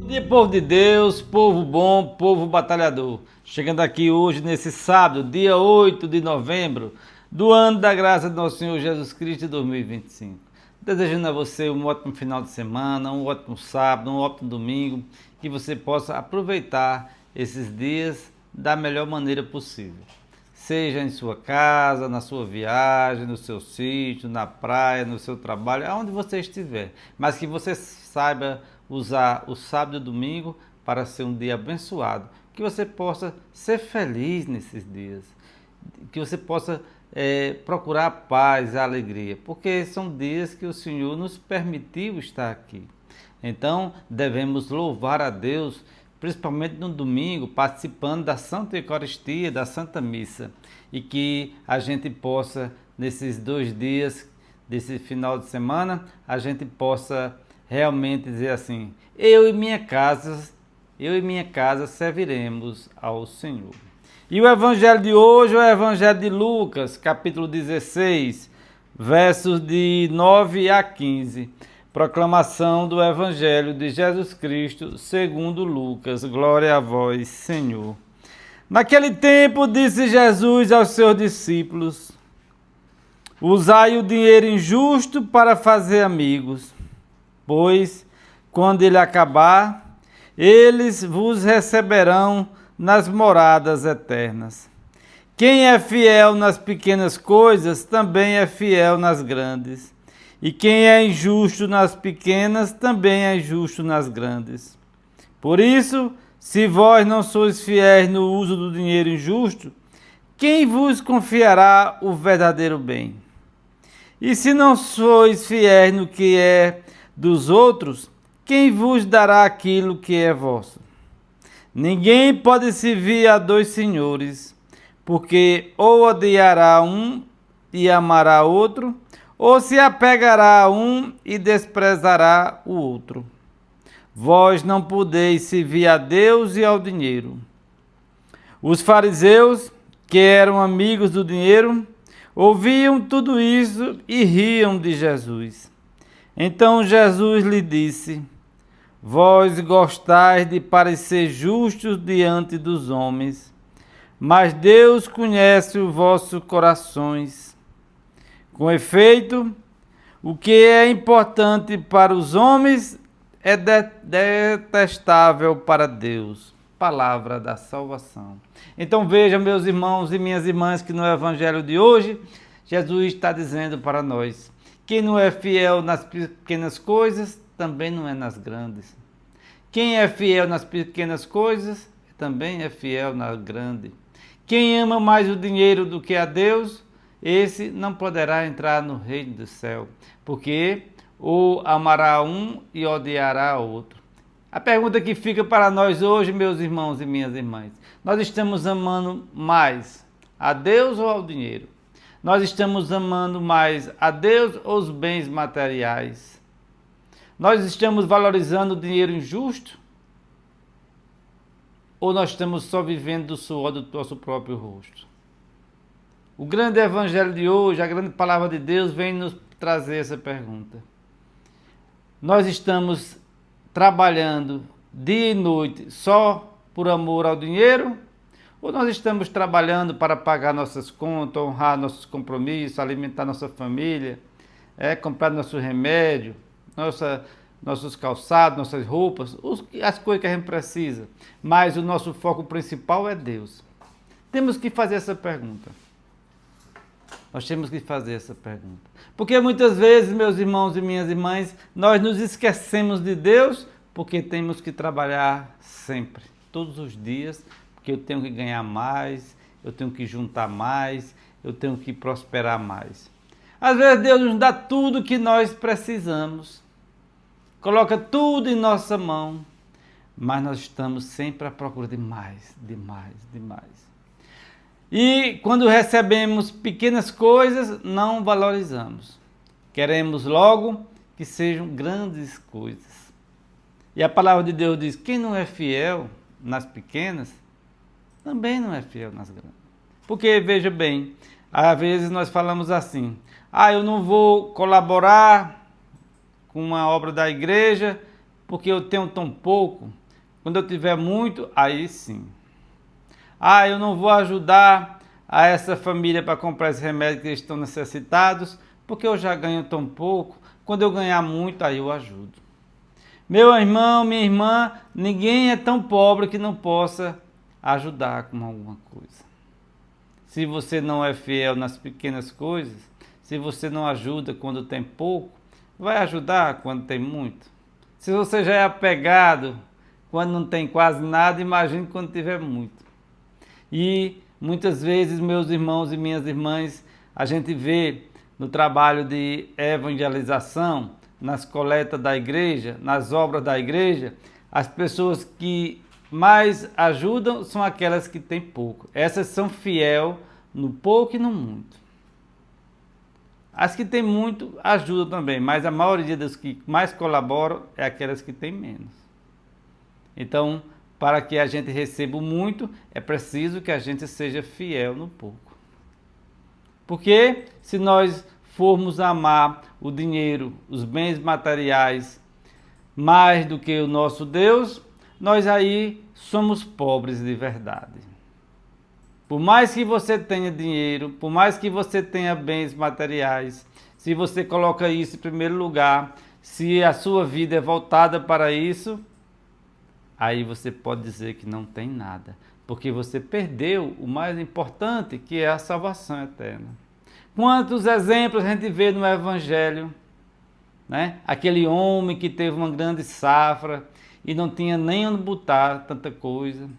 dia, povo de Deus, povo bom, povo batalhador. Chegando aqui hoje, nesse sábado, dia 8 de novembro, do ano da graça do nosso Senhor Jesus Cristo de 2025. Desejando a você um ótimo final de semana, um ótimo sábado, um ótimo domingo, que você possa aproveitar esses dias da melhor maneira possível. Seja em sua casa, na sua viagem, no seu sítio, na praia, no seu trabalho, aonde você estiver. Mas que você saiba usar o sábado e o domingo para ser um dia abençoado. Que você possa ser feliz nesses dias. Que você possa procurar a paz, a alegria. Porque são dias que o Senhor nos permitiu estar aqui. Então, devemos louvar a Deus, principalmente no domingo, participando da Santa Eucaristia, da Santa Missa. E que a gente possa, nesses 2 dias, desse final de semana, a gente possa realmente dizer assim: eu e minha casa serviremos ao Senhor. E o evangelho de hoje é o evangelho de Lucas, capítulo 16, versos de 9 a 15. Proclamação do evangelho de Jesus Cristo, segundo Lucas. Glória a vós, Senhor. Naquele tempo disse Jesus aos seus discípulos: usai o dinheiro injusto para fazer amigos, pois, quando ele acabar, eles vos receberão nas moradas eternas. Quem é fiel nas pequenas coisas, também é fiel nas grandes. E quem é injusto nas pequenas, também é injusto nas grandes. Por isso, se vós não sois fiéis no uso do dinheiro injusto, quem vos confiará o verdadeiro bem? E se não sois fiéis no que é dos outros, quem vos dará aquilo que é vosso? Ninguém pode servir a 2 senhores, porque ou odiará um e amará outro, ou se apegará a um e desprezará o outro. Vós não podeis servir a Deus e ao dinheiro. Os fariseus, que eram amigos do dinheiro, ouviam tudo isso e riam de Jesus. Então Jesus lhe disse: vós gostais de parecer justos diante dos homens, mas Deus conhece os vossos corações. Com efeito, o que é importante para os homens é detestável para Deus. Palavra da salvação. Então vejam, meus irmãos e minhas irmãs, que no evangelho de hoje, Jesus está dizendo para nós: quem não é fiel nas pequenas coisas, também não é nas grandes. Quem é fiel nas pequenas coisas, também é fiel na grande. Quem ama mais o dinheiro do que a Deus, esse não poderá entrar no reino do céu, porque ou amará um e odiará outro. A pergunta que fica para nós hoje, meus irmãos e minhas irmãs: nós estamos amando mais a Deus ou ao dinheiro? Nós estamos amando mais a Deus ou os bens materiais? Nós estamos valorizando o dinheiro injusto? Ou nós estamos só vivendo do suor do nosso próprio rosto? O grande evangelho de hoje, a grande palavra de Deus, vem nos trazer essa pergunta. Nós estamos trabalhando dia e noite só por amor ao dinheiro? Ou nós estamos trabalhando para pagar nossas contas, honrar nossos compromissos, alimentar nossa família, comprar nosso remédio, nossos calçados, nossas roupas, as coisas que a gente precisa? Mas o nosso foco principal é Deus. Temos que fazer essa pergunta. Nós temos que fazer essa pergunta. Porque muitas vezes, meus irmãos e minhas irmãs, nós nos esquecemos de Deus porque temos que trabalhar sempre, todos os dias, porque eu tenho que ganhar mais, eu tenho que juntar mais, eu tenho que prosperar mais. Às vezes Deus nos dá tudo que nós precisamos, coloca tudo em nossa mão, mas nós estamos sempre à procura de mais, de mais, de mais. E quando recebemos pequenas coisas, não valorizamos. Queremos logo que sejam grandes coisas. E a palavra de Deus diz: quem não é fiel nas pequenas, também não é fiel nas grandes. Porque, veja bem, às vezes nós falamos assim: eu não vou colaborar com uma obra da igreja porque eu tenho tão pouco. Quando eu tiver muito, aí sim. Ah, eu não vou ajudar a essa família para comprar esse remédio que eles estão necessitados, porque eu já ganho tão pouco. Quando eu ganhar muito, aí eu ajudo. Meu irmão, minha irmã, ninguém é tão pobre que não possa ajudar com alguma coisa. Se você não é fiel nas pequenas coisas, se você não ajuda quando tem pouco, vai ajudar quando tem muito. Se você já é apegado quando não tem quase nada, imagine quando tiver muito. E muitas vezes, meus irmãos e minhas irmãs, a gente vê no trabalho de evangelização, nas coletas da igreja, nas obras da igreja, as pessoas que mais ajudam são aquelas que têm pouco. Essas são fiel no pouco e no muito. As que têm muito ajudam também, mas a maioria das que mais colaboram é aquelas que têm menos. Então, para que a gente receba muito, é preciso que a gente seja fiel no pouco. Porque se nós formos amar o dinheiro, os bens materiais, mais do que o nosso Deus, nós aí somos pobres de verdade. Por mais que você tenha dinheiro, por mais que você tenha bens materiais, se você coloca isso em primeiro lugar, se a sua vida é voltada para isso, aí você pode dizer que não tem nada, porque você perdeu o mais importante, que é a salvação eterna. Quantos exemplos a gente vê no Evangelho, né? Aquele homem que teve uma grande safra e não tinha nem onde botar tanta coisa,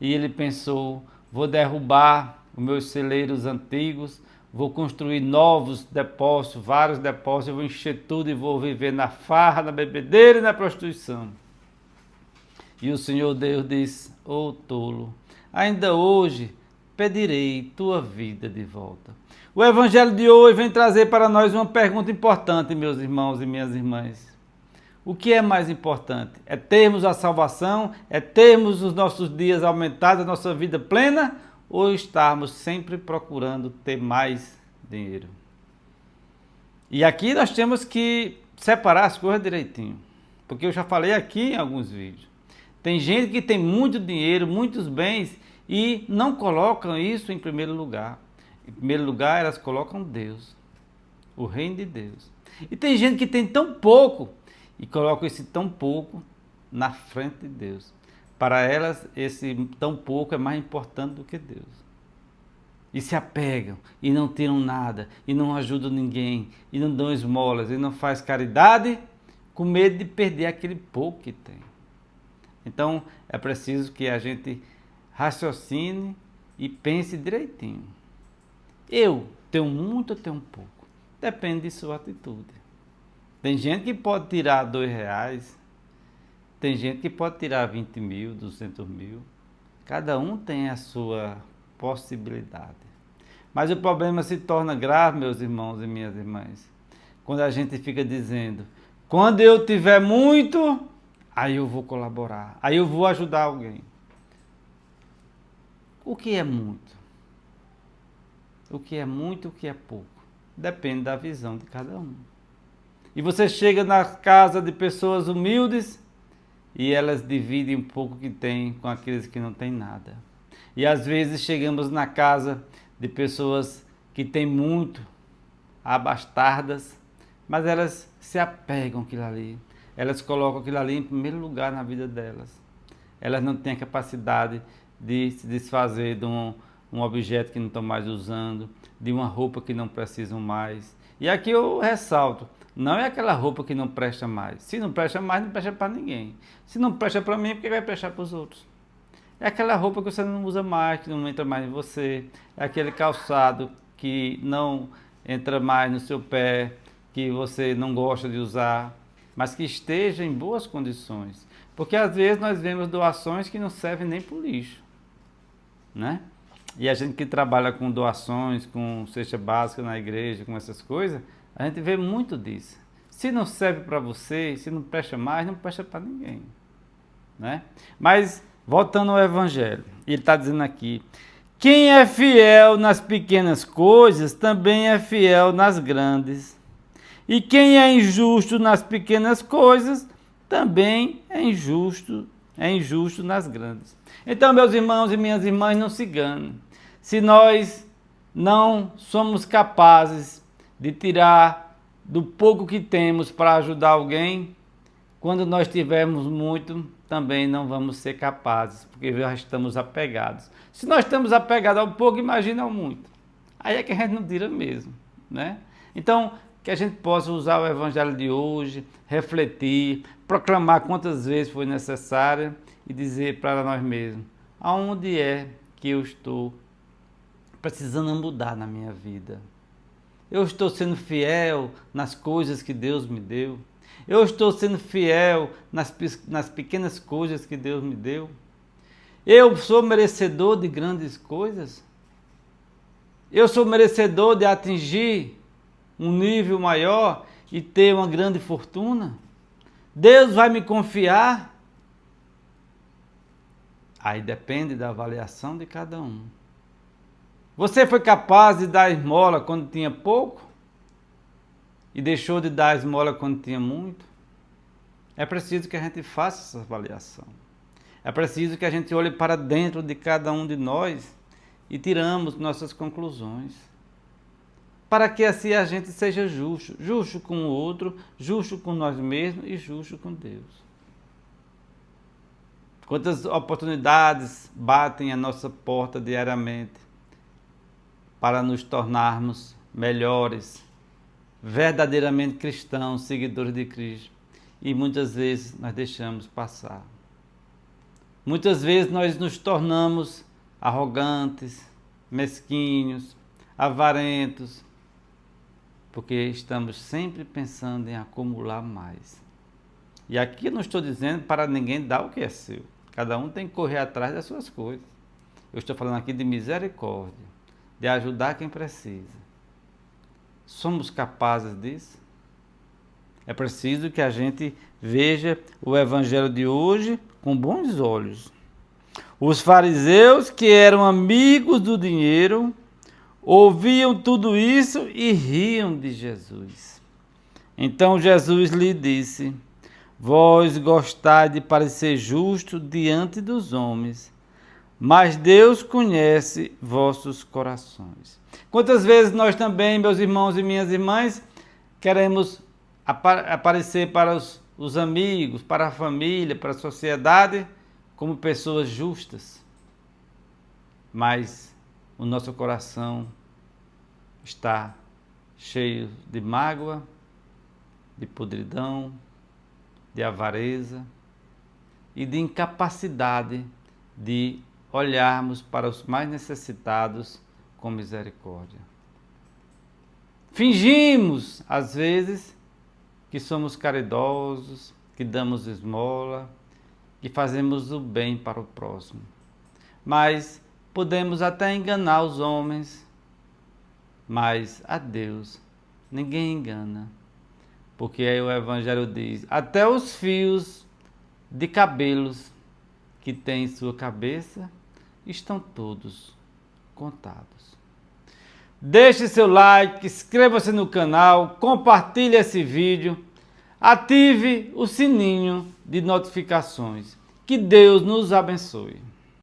e ele pensou: vou derrubar os meus celeiros antigos, vou construir novos depósitos, vários depósitos, eu vou encher tudo e vou viver na farra, na bebedeira e na prostituição. E o Senhor Deus diz: ô tolo, ainda hoje pedirei tua vida de volta. O Evangelho de hoje vem trazer para nós uma pergunta importante, meus irmãos e minhas irmãs. O que é mais importante? É termos a salvação? É termos os nossos dias aumentados, a nossa vida plena? Ou estarmos sempre procurando ter mais dinheiro? E aqui nós temos que separar as coisas direitinho. Porque eu já falei aqui em alguns vídeos. Tem gente que tem muito dinheiro, muitos bens e não colocam isso em primeiro lugar. Em primeiro lugar, elas colocam Deus, o reino de Deus. E tem gente que tem tão pouco e coloca esse tão pouco na frente de Deus. Para elas, esse tão pouco é mais importante do que Deus. E se apegam e não tiram nada, e não ajudam ninguém, e não dão esmolas, e não faz caridade, com medo de perder aquele pouco que tem. Então, é preciso que a gente raciocine e pense direitinho. Eu tenho muito ou tenho pouco? Depende de sua atitude. Tem gente que pode tirar R$2, tem gente que pode tirar 20 mil, 200 mil. Cada um tem a sua possibilidade. Mas o problema se torna grave, meus irmãos e minhas irmãs, quando a gente fica dizendo: quando eu tiver muito, aí eu vou colaborar, aí eu vou ajudar alguém. O que é muito? O que é muito, o que é pouco? Depende da visão de cada um. E você chega na casa de pessoas humildes e elas dividem um pouco que têm com aqueles que não têm nada. E às vezes chegamos na casa de pessoas que têm muito, abastardas, mas elas se apegam àquilo ali. Elas colocam aquilo ali em primeiro lugar na vida delas. Elas não têm a capacidade de se desfazer de um objeto que não estão mais usando, de uma roupa que não precisam mais. E aqui eu ressalto, não é aquela roupa que não presta mais. Se não presta mais, não presta para ninguém. Se não presta para mim, por que vai prestar para os outros? É aquela roupa que você não usa mais, que não entra mais em você. É aquele calçado que não entra mais no seu pé, que você não gosta de usar, mas que esteja em boas condições. Porque às vezes nós vemos doações que não servem nem para o lixo, né? E a gente que trabalha com doações, com cesta básica na igreja, com essas coisas, a gente vê muito disso. Se não serve para você, se não presta mais, não presta para ninguém, né? Mas, voltando ao Evangelho, ele está dizendo aqui: quem é fiel nas pequenas coisas, também é fiel nas grandes. E quem é injusto nas pequenas coisas, também é injusto é injusto nas grandes. Então, meus irmãos e minhas irmãs, não se enganem. Se nós não somos capazes de tirar do pouco que temos para ajudar alguém, quando nós tivermos muito, também não vamos ser capazes, porque já estamos apegados. Se nós estamos apegados ao pouco, imagina ao muito. Aí é que a gente não tira mesmo, né? Então, que a gente possa usar o evangelho de hoje, refletir, proclamar quantas vezes foi necessário e dizer para nós mesmos, aonde é que eu estou precisando mudar na minha vida? Eu estou sendo fiel nas coisas que Deus me deu? Eu estou sendo fiel nas pequenas coisas que Deus me deu? Eu sou merecedor de grandes coisas? Eu sou merecedor de atingir um nível maior e ter uma grande fortuna? Deus vai me confiar? Aí depende da avaliação de cada um. Você foi capaz de dar esmola quando tinha pouco? E deixou de dar esmola quando tinha muito? É preciso que a gente faça essa avaliação. É preciso que a gente olhe para dentro de cada um de nós e tiramos nossas conclusões. Para que assim a gente seja justo. Justo com o outro, justo com nós mesmos e justo com Deus. Quantas oportunidades batem à nossa porta diariamente para nos tornarmos melhores, verdadeiramente cristãos, seguidores de Cristo. E muitas vezes nós deixamos passar. Muitas vezes nós nos tornamos arrogantes, mesquinhos, avarentos, porque estamos sempre pensando em acumular mais. E aqui eu não estou dizendo para ninguém dar o que é seu. Cada um tem que correr atrás das suas coisas. Eu estou falando aqui de misericórdia, de ajudar quem precisa. Somos capazes disso? É preciso que a gente veja o evangelho de hoje com bons olhos. Os fariseus, que eram amigos do dinheiro, ouviam tudo isso e riam de Jesus. Então Jesus lhe disse: vós gostais de parecer justo diante dos homens, mas Deus conhece vossos corações. Quantas vezes nós também, meus irmãos e minhas irmãs, queremos aparecer para os amigos, para a família, para a sociedade, como pessoas justas, mas o nosso coração está cheio de mágoa, de podridão, de avareza e de incapacidade de olharmos para os mais necessitados com misericórdia. Fingimos, às vezes, que somos caridosos, que damos esmola, que fazemos o bem para o próximo. Mas podemos até enganar os homens, mas a Deus ninguém engana. Porque aí o Evangelho diz, até os fios de cabelos que tem em sua cabeça estão todos contados. Deixe seu like, inscreva-se no canal, compartilhe esse vídeo, ative o sininho de notificações. Que Deus nos abençoe.